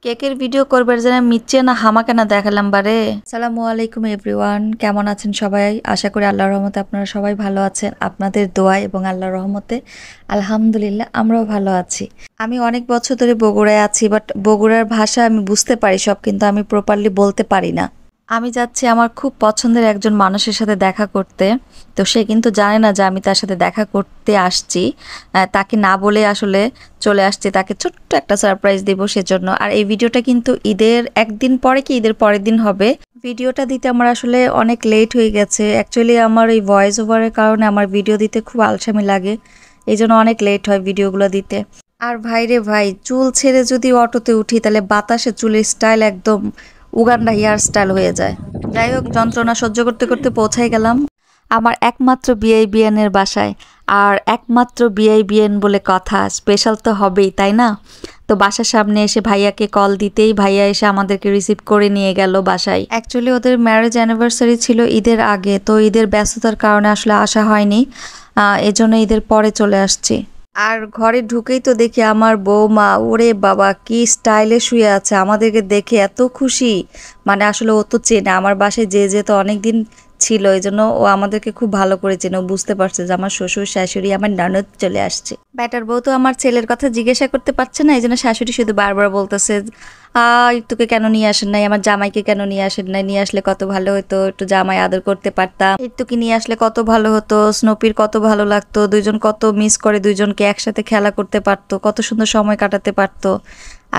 কেকের ভিডিও করবার জন্য মিচ্ছে না হামাকে না দেখালাম বারে। আসসালামু আলাইকুম এভরিওয়ান, কেমন আছেন সবাই? আশা করি আল্লাহর রহমতে আপনারা সবাই ভালো আছেন। আপনাদের দোয়া এবং আল্লাহর রহমতে আলহামদুলিল্লাহ আমরাও ভালো আছি। আমি অনেক বছর ধরে বগুড়ায় আছি, বাট বগুড়ার ভাষা আমি বুঝতে পারি সব, কিন্তু আমি প্রপারলি বলতে পারি না। আমি যাচ্ছি আমার খুব পছন্দের একজন মানুষের সাথে দেখা করতে। তো সে কিন্তু জানে না যে আমি তার সাথে দেখা করতে আসছি। তাকে না বলে আসলে চলে আসছি, তাকে ছোট্ট একটা সারপ্রাইজ দেব সেজন্য। আর এই ভিডিওটা কিন্তু ঈদের একদিন পরে কি ঈদের পরের দিন হবে। ভিডিওটা দিতে আমার আসলে অনেক লেট হয়ে গেছে। অ্যাকচুয়ালি আমার এই ভয়েস ওভারের কারণে আমার ভিডিও দিতে খুব আলসামি লাগে, এই জন্য অনেক লেট হয় ভিডিওগুলো দিতে। আর ভাই রে ভাই, চুল ছেড়ে যদি অটোতে উঠি তাহলে বাতাসে চুলের স্টাইল একদম উগান্ডা হেয়ার স্টাইল হয়ে যায়। যাই হোক, যন্ত্রণা সহ্য করতে করতে পৌঁছাই গেলাম আমার একমাত্র বিআইবিএনের বাসায়। আর একমাত্র বিআইবিএন বলে কথা, স্পেশাল তো হবেই, তাই না? তো বাসার সামনে এসে ভাইয়াকে কল দিতেই ভাইয়া এসে আমাদেরকে রিসিভ করে নিয়ে গেল বাসায়। অ্যাকচুয়ালি ওদের ম্যারেজ অ্যানিভার্সারি ছিল ঈদের আগে, তো ঈদের ব্যস্ততার কারণে আসলে আসা হয়নি, এজন্য ঈদের পরে চলে আসছি। আর ঘরে ঢুকেই তো দেখি আমার বৌমা, ওরে বাবা কি স্টাইলে শুয়ে আছে, আমাদেরকে দেখে এত খুশি। মানে আসলে ও তো চেনে আমার বাসায় যে তো অনেকদিন ছিল, এই জন্য ও আমাদেরকে খুব ভালো করে চেনে। ও বুঝতে পারছে যে আমার শ্বশুর শাশুড়ি আমার ননদ চলে আসছে। ব্যাটার বউ তো আমার ছেলের কথা জিজ্ঞাসা করতে পারছে না, এই জন্য শাশুড়ি শুধু বারবার বলতেছে তোকে কেন নিয়ে আসেন নাই, আমার জামাইকে কেন নিয়ে আসেন নাই, নিয়ে আসলে কত ভালো হতো, একটু জামাই আদর করতে পারতাম, একটুকে নিয়ে আসলে কত ভালো হতো, স্নোপির কত ভালো লাগতো, দুইজন কত মিস করে দুইজনকে একসাথে খেলা করতে পারতো, কত সুন্দর সময় কাটাতে পারতো।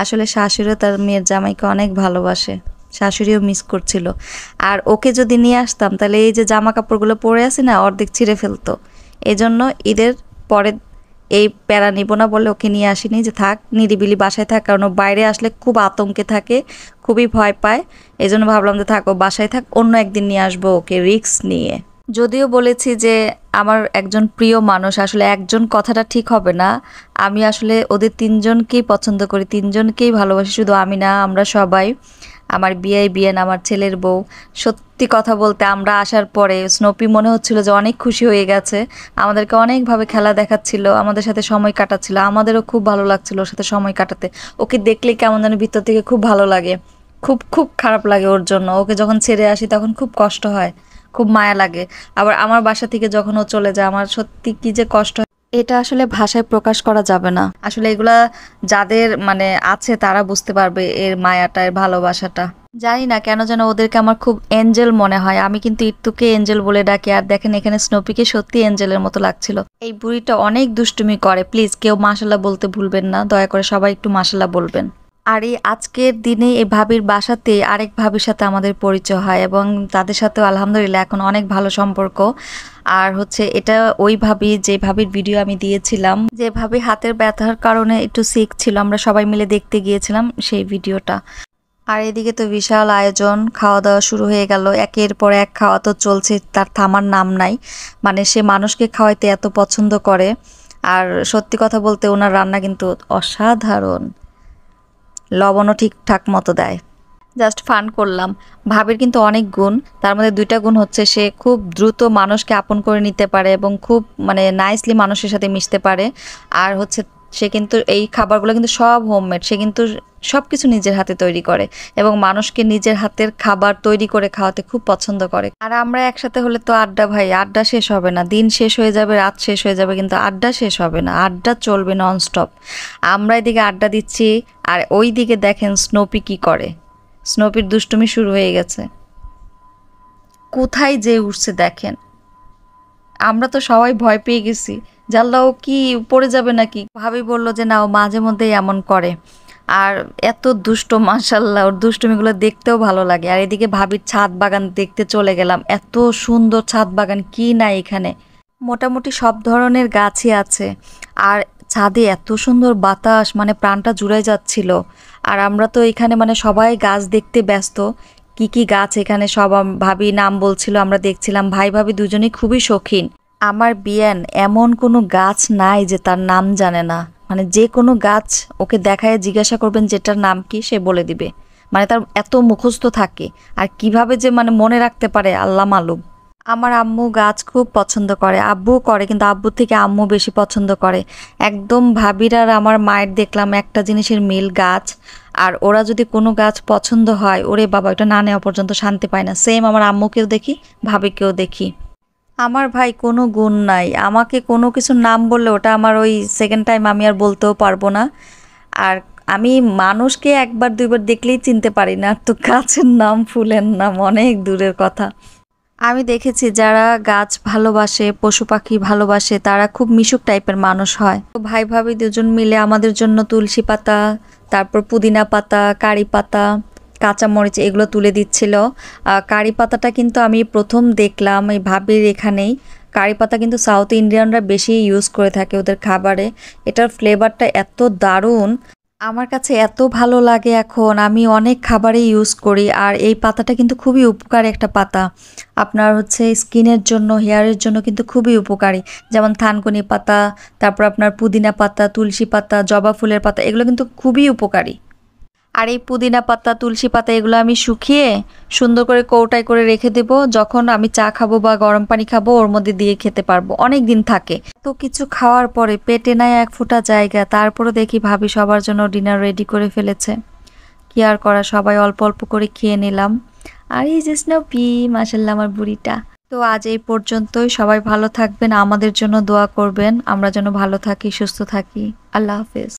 আসলে শাশুড়িও তার মেয়ের জামাইকে অনেক ভালোবাসে, শাশুড়িও মিস করছিল। আর ওকে যদি নিয়ে আসতাম তাহলে এই যে জামা কাপড়গুলো পরে আছে না, অর্ধেক ছিঁড়ে ফেলতো। এই জন্য ঈদের পরে এই প্যারা নিব না বলে ওকে নিয়ে আসিনি, যে থাক নিরিবিলি বাসায় থাক, কারণ ও বাইরে আসলে খুব আতঙ্কে থাকে, খুবই ভয় পায়। এই জন্য ভাবলাম যে থাক, ও বাসায় থাক, অন্য একদিন নিয়ে আসবো ওকে রিস্ক নিয়ে। যদিও বলেছি যে আমার একজন প্রিয় মানুষ, আসলে একজন কথাটা ঠিক হবে না। আমি আসলে ওদের তিনজনকেই পছন্দ করি, তিনজনকেই ভালোবাসি, শুধু আমি না, আমরা সবাই। আমার বিআইবিএন, আমার ছেলের বউ। সত্যি কথা বলতে আমরা আসার পরে স্নোপি মনে হচ্ছিল যে অনেক খুশি হয়ে গেছে, আমাদেরকে অনেকভাবে খেলা দেখাচ্ছিল, আমাদের সাথে সময় কাটাচ্ছিল, আমাদেরও খুব ভালো লাগছিল ওর সাথে সময় কাটাতে। ওকে দেখলে কেমন যেন ভিতর থেকে খুব ভালো লাগে, খুব খুব খারাপ লাগে ওর জন্য। ওকে যখন ছেড়ে আসি তখন খুব কষ্ট হয়, খুব মায়া লাগে। আবার আমার বাসা থেকে যখন ও চলে যায় আমার সত্যি কি যে কষ্ট হয়, এটা আসলে ভাষায় প্রকাশ করা যাবে না। আসলে এগুলা যাদের মানে আছে তারা বুঝতে পারবে এর মায়াটা, এর ভালোবাসাটা। জানি না কেন যেন ওদেরকে আমার খুব এঞ্জেল মনে হয়। আমি কিন্তু ইট্টুকে এঞ্জেল বলে ডাকি, আর দেখেন এখানে স্নোপিকে সত্যি এঞ্জেলের মতো লাগছিল। এই বুড়িটা অনেক দুষ্টুমি করে, প্লিজ কেউ মাশাল্লাহ বলতে ভুলবেন না, দয়া করে সবাই একটু মাশাল্লাহ বলবেন। আর এই আজকের দিনে এই ভাবির বাসাতে আরেক ভাবির সাথে আমাদের পরিচয় হয়, এবং তাদের সাথেও আলহামদুলিল্লাহ এখন অনেক ভালো সম্পর্ক। আর হচ্ছে এটা ওই ভাবি যে ভাবির ভিডিও আমি দিয়েছিলাম, যে ভাবি হাতের ব্যথার কারণে একটু সিক ছিল, আমরা সবাই মিলে দেখতে গিয়েছিলাম সেই ভিডিওটা। আর এদিকে তো বিশাল আয়োজন, খাওয়া দাওয়া শুরু হয়ে গেল, একের পর এক খাওয়া তো চলছে, তার থামার নাম নাই। মানে সে মানুষকে খাওয়াইতে এত পছন্দ করে। আর সত্যি কথা বলতে ওনার রান্না কিন্তু অসাধারণ, লবণও ঠিকঠাক মতো দেয়। জাস্ট ফান করলাম। ভাবির কিন্তু অনেক গুণ, তার মধ্যে দুইটা গুণ হচ্ছে সে খুব দ্রুত মানুষকে আপন করে নিতে পারে এবং খুব মানে নাইসলি মানুষের সাথে মিশতে পারে। আর হচ্ছে সে কিন্তু এই খাবারগুলো কিন্তু সব হোমমেড, সে কিন্তু সব কিছু নিজের হাতে তৈরি করে এবং মানুষকে নিজের হাতের খাবার তৈরি করে খাওয়াতে খুব পছন্দ করে। আর আমরা একসাথে হলে তো আড্ডা ভাই, আড্ডা শেষ হবে না, দিন শেষ হয়ে যাবে, রাত শেষ হয়ে যাবে, কিন্তু আড্ডা শেষ হবে না, আড্ডা চলবে ননস্টপ। আমরা এদিকে আড্ডা দিচ্ছি আর ওই দিকে দেখেন স্নোপি কি করে। স্নোপির দুষ্টুমি শুরু হয়ে গেছে, কোথায় যে উঠছে দেখেন। আমরা তো সবাই ভয় পেয়ে গেছি, জানলা ও কি পড়ে যাবে নাকি। ভাবি বলল যে না, ও মাঝে মধ্যেই এমন করে। আর এত দুষ্ট, মাশাল্লাহ, ওর দুষ্টুমিগুলো দেখতেও ভালো লাগে। আর এদিকে ভাবির ছাদ বাগান দেখতে চলে গেলাম, এত সুন্দর ছাদ বাগান, কি না এখানে মোটামুটি সব ধরনের গাছই আছে। আর ছাদে এত সুন্দর বাতাস, মানে প্রাণটা জুড়ে যাচ্ছিল। আর আমরা তো এখানে মানে সবাই গাছ দেখতে ব্যস্ত, কি কি গাছ এখানে সব ভাবি নাম বলছিল, আমরা দেখছিলাম। ভাই ভাবি দুজনেই খুবই শৌখিন। আমার বিয়ান এমন কোনো গাছ নাই যে তার নাম জানে না, মানে যে কোনো গাছ ওকে দেখায় জিজ্ঞাসা করবেন যেটার নাম কি, সে বলে দিবে। মানে তার এত মুখস্থ থাকে, আর কিভাবে যে মানে মনে রাখতে পারে আল্লাহ মালুম। আমার আম্মু গাছ খুব পছন্দ করে, আব্বুও করে, কিন্তু আব্বুর থেকে আম্মু বেশি পছন্দ করে। একদম ভাবির আর আমার মায়ের দেখলাম একটা জিনিসের মিল, গাছ। আর ওরা যদি কোনো গাছ পছন্দ হয়, ওরে বাবা, ওটা না নেওয়া পর্যন্ত শান্তি পায় না। সেম আমার আম্মুকেও দেখি, ভাবিকেও দেখি। আমার ভাই কোনো গুণ নাই, আমাকে কোনো কিছুর নাম বললে ওটা আমার ওই সেকেন্ড টাইম আমি আর বলতেও পারবো না। আর আমি মানুষকে একবার দুইবার দেখলেই চিনতে পারি না, আর তো গাছের নাম ফুলের নাম অনেক দূরের কথা। আমি দেখেছি যারা গাছ ভালোবাসে, পশু পাখি ভালোবাসে, তারা খুব মিশুক টাইপের মানুষ হয়। তো ভাই ভাবি দুজন মিলে আমাদের জন্য তুলসী পাতা, তারপর পুদিনা পাতা, কারি পাতা, কাঁচামরিচ এগুলো তুলে দিচ্ছিল। কারি পাতাটা কিন্তু আমি প্রথম দেখলাম এই ভাবির এখানেই। কারি পাতা কিন্তু সাউথ ইন্ডিয়ানরা বেশি ইউজ করে থাকে ওদের খাবারে। এটার ফ্লেভারটা এত দারুণ, আমার কাছে এত ভালো লাগে। এখন আমি অনেক খাবারে ইউজ করি। আর এই পাতাটা কিন্তু খুবই উপকারী একটা পাতা। আপনার হচ্ছে স্কিনের জন্য, হেয়ারের জন্য কিন্তু খুবই উপকারী। যেমন থানকুনি পাতা, তারপর আপনার পুদিনা পাতা, তুলসী পাতা, জবা ফুলের পাতা, এগুলো কিন্তু খুবই উপকারী। আর এই পুদিনা পাতা, তুলসী পাতা এগুলো আমি শুকিয়ে সুন্দর করে কৌটায় করে রেখে দেব। যখন আমি চা খাবো বা গরম পানি খাবো, ওর মধ্যে দিয়ে খেতে পারবো, অনেক দিন থাকে। তো কিছু খাওয়ার পরে পেটে নাই এক ফোঁটা জায়গা, তারপরে দেখি ভাবি সবার জন্য ডিনার রেডি করে ফেলেছে। কি আর করা, সবাই অল্প অল্প করে খেয়ে নিলাম। আর এই যে স্নোপি, মাশাল্লাহ আমার বুড়িটা। তো আজ এই পর্যন্তই। সবাই ভালো থাকবেন, আমাদের জন্য দোয়া করবেন, আমরা যেন ভালো থাকি, সুস্থ থাকি। আল্লাহ হাফেজ।